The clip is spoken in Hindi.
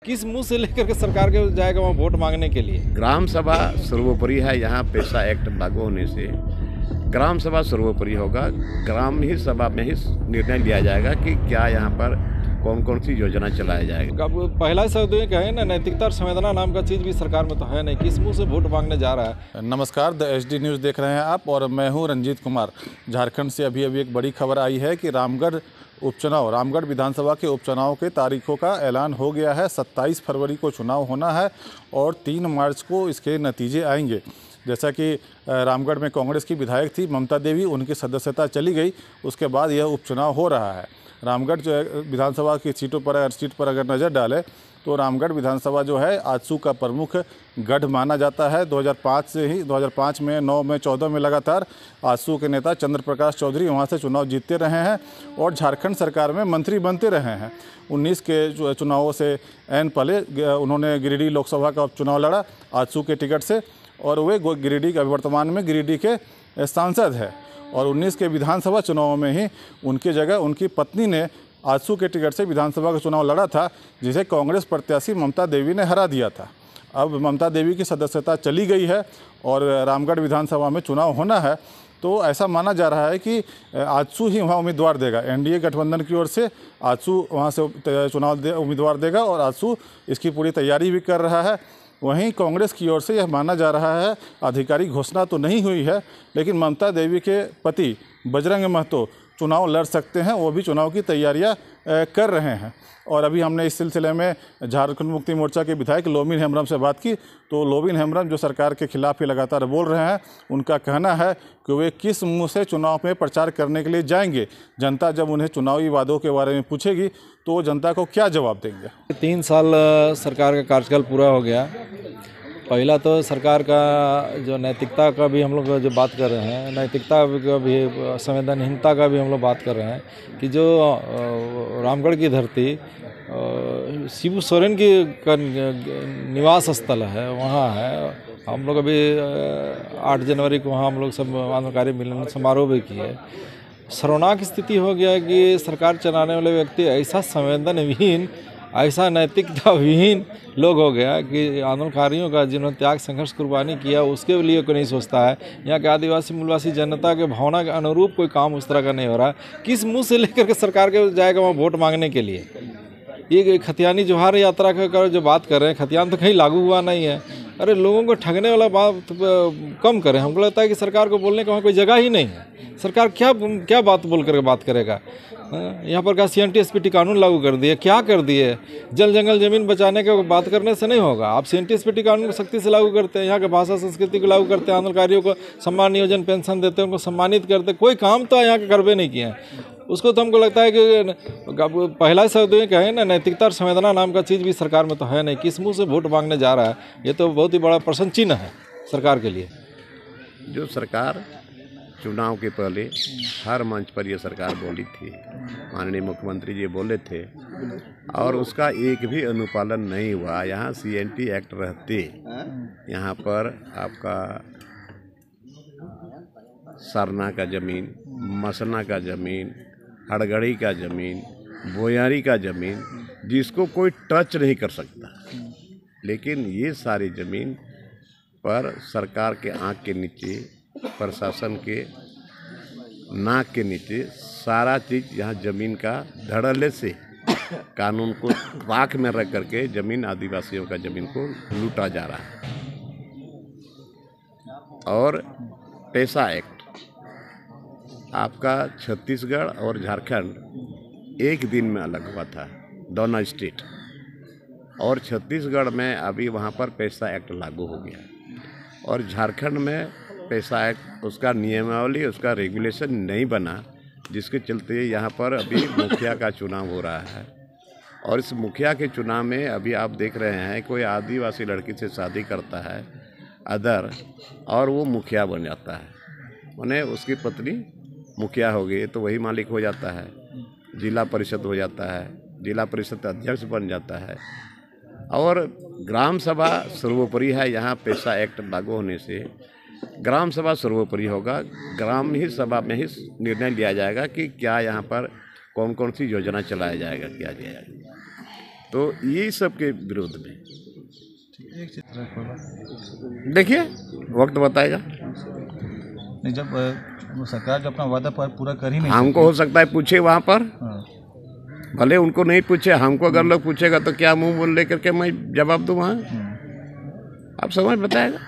किस मुंह से लेकर के सरकार के जाएगा वहाँ वोट मांगने के लिए? ग्राम सभा सर्वोपरि है। यहाँ पैसा एक्ट लागू होने से ग्राम सभा सर्वोपरि होगा। ग्राम ही सभा में ही निर्णय लिया जाएगा कि क्या यहाँ पर कौन कौन सी योजना चलाया जाएगा। अब पहला शब्द ये कहे ना, नैतिकता और संवेदना नाम का चीज़ भी सरकार में तो है नहीं, किस मुंह से वोट मांगने जा रहा है। नमस्कार, द HD न्यूज़ देख रहे हैं आप और मैं हूं रंजीत कुमार। झारखंड से अभी एक बड़ी खबर आई है कि रामगढ़ विधानसभा के उपचुनाव के तारीखों का ऐलान हो गया है। 27 फरवरी को चुनाव होना है और 3 मार्च को इसके नतीजे आएंगे। जैसा कि रामगढ़ में कांग्रेस की विधायक थी ममता देवी, उनकी सदस्यता चली गई, उसके बाद यह उपचुनाव हो रहा है। रामगढ़ जो है विधानसभा की सीट पर अगर नज़र डालें तो रामगढ़ विधानसभा जो है आजसू का प्रमुख गढ़ माना जाता है। 2005 से ही 2005 में, 9 में, 14 में लगातार आजसू के नेता चंद्र प्रकाश चौधरी वहाँ से चुनाव जीतते रहे हैं और झारखंड सरकार में मंत्री बनते रहे हैं। 19 के चुनावों से एन पहले उन्होंने गिरिडीह लोकसभा का उपचुनाव लड़ा आजसू के टिकट से और वे गिरिडीह वर्तमान में गिरिडीह के सांसद है। और 19 के विधानसभा चुनाव में ही उनकी जगह उनकी पत्नी ने आजसू के टिकट से विधानसभा का चुनाव लड़ा था, जिसे कांग्रेस प्रत्याशी ममता देवी ने हरा दिया था। अब ममता देवी की सदस्यता चली गई है और रामगढ़ विधानसभा में चुनाव होना है, तो ऐसा माना जा रहा है कि आजसू ही वहाँ उम्मीदवार देगा। NDA गठबंधन की ओर से आजसू वहाँ से चुनाव उम्मीदवार देगा और आजसू इसकी पूरी तैयारी भी कर रहा है। वहीं कांग्रेस की ओर से यह माना जा रहा है, आधिकारिक घोषणा तो नहीं हुई है, लेकिन ममता देवी के पति बजरंग महतो चुनाव लड़ सकते हैं, वो भी चुनाव की तैयारियां कर रहे हैं। और अभी हमने इस सिलसिले में झारखंड मुक्ति मोर्चा के विधायक लोबिन हेम्ब्रम से बात की, तो लोबिन हेम्ब्रम जो सरकार के खिलाफ ही लगातार बोल रहे हैं, उनका कहना है कि वे किस मुंह से चुनाव में प्रचार करने के लिए जाएंगे। जनता जब उन्हें चुनावी वादों के बारे में पूछेगी तो वो जनता को क्या जवाब देंगे। 3 साल सरकार का कार्यकाल पूरा हो गया। पहला तो सरकार का जो नैतिकता का भी हम लोग जो बात कर रहे हैं, नैतिकता का भी, संवेदनहीनता का भी हम लोग बात कर रहे हैं कि जो रामगढ़ की धरती शिबू सोरेन की निवास स्थल है, वहाँ है। हम लोग अभी 8 जनवरी को वहाँ हम लोग सब आंदोलनकारी मिलन समारोह भी किए। शर्मनाक स्थिति हो गया कि सरकार चलाने वाले व्यक्ति ऐसा संवेदनहीन, ऐसा नैतिकता विहीन लोग हो गया कि आंदोलनकारियों का जिन्होंने त्याग संघर्ष कुर्बानी किया उसके लिए कोई नहीं सोचता है। यहाँ के आदिवासी मूलवासी जनता के भावना के अनुरूप कोई काम उस तरह का नहीं हो रहा। किस मुंह से लेकर के सरकार के जाएगा वहाँ वोट मांगने के लिए? ये खतियानी जोहार यात्रा का जो बात कर रहे हैं, खतियान तो कहीं लागू हुआ नहीं है। अरे लोगों को ठगने वाला बात कम करें। हमको लगता है कि सरकार को बोलने का वहाँ कोई जगह ही नहीं है। सरकार क्या बात बोल करके बात करेगा? यहाँ पर का CNTSPT कानून लागू कर दिए, क्या कर दिए? जल जंगल जमीन बचाने के बात करने से नहीं होगा। आप CNTSPT कानून को सख्ती से लागू करते हैं, यहाँ के भाषा संस्कृति को लागू करते हैं, आंदोलनकारियों को सम्मान नियोजन पेंशन देते हैं, उनको सम्मानित करते, कोई काम तो यहाँ के करवे नहीं किए हैं। उसको तो हमको लगता है कि पहला शब्द ये कहे ना, नैतिकता और संवेदना नाम का चीज़ भी सरकार में तो है नहीं, किस मुंह से वोट मांगने जा रहा है। ये तो बहुत ही बड़ा प्रश्न चिन्ह है सरकार के लिए। जो सरकार चुनाव के पहले हर मंच पर ये सरकार बोली थी, माननीय मुख्यमंत्री जी बोले थे, और उसका एक भी अनुपालन नहीं हुआ। यहाँ CNT एक्ट रहते यहाँ पर आपका सरना का ज़मीन, मसना का ज़मीन, हड़गड़ी का ज़मीन, बोयारी का ज़मीन, जिसको कोई टच नहीं कर सकता, लेकिन ये सारी ज़मीन पर सरकार के आँख के नीचे, प्रशासन के नाक के नीचे सारा चीज़ यहाँ ज़मीन का धड़ल्ले से कानून को राख में रख करके ज़मीन, आदिवासियों का ज़मीन को लूटा जा रहा है। और पैसा एक्ट आपका छत्तीसगढ़ और झारखंड एक दिन में अलग हुआ था, दोनों स्टेट। और छत्तीसगढ़ में अभी वहाँ पर पैसा एक्ट लागू हो गया और झारखंड में पैसा एक्ट, उसका नियमावली, उसका रेगुलेशन नहीं बना, जिसके चलते यहाँ पर अभी मुखिया का चुनाव हो रहा है। और इस मुखिया के चुनाव में अभी आप देख रहे हैं, कोई आदिवासी लड़की से शादी करता है अदर और वो मुखिया बन जाता है, उन्हें उसकी पत्नी मुखिया हो गई तो वही मालिक हो जाता है, जिला परिषद हो जाता है, जिला परिषद अध्यक्ष बन जाता है। और ग्राम सभा सर्वोपरि है। यहाँ पैसा एक्ट लागू होने से ग्राम सभा सर्वोपरि होगा। ग्राम ही सभा में ही निर्णय लिया जाएगा कि क्या यहाँ पर कौन कौन सी योजना चलाया जाएगा, किया जाएगा। तो ये सब के विरोध में देखिए वक्त बताएगा। नहीं, जब सरकार जो अपना वादा पूरा कर ही नहीं हमको हो सकता है पूछे वहाँ पर, हाँ। भले उनको नहीं पूछे, हमको अगर लोग पूछेगा तो क्या मुंह बोल लेकर के मैं जवाब दूँ वहाँ, आप समझ बताएगा।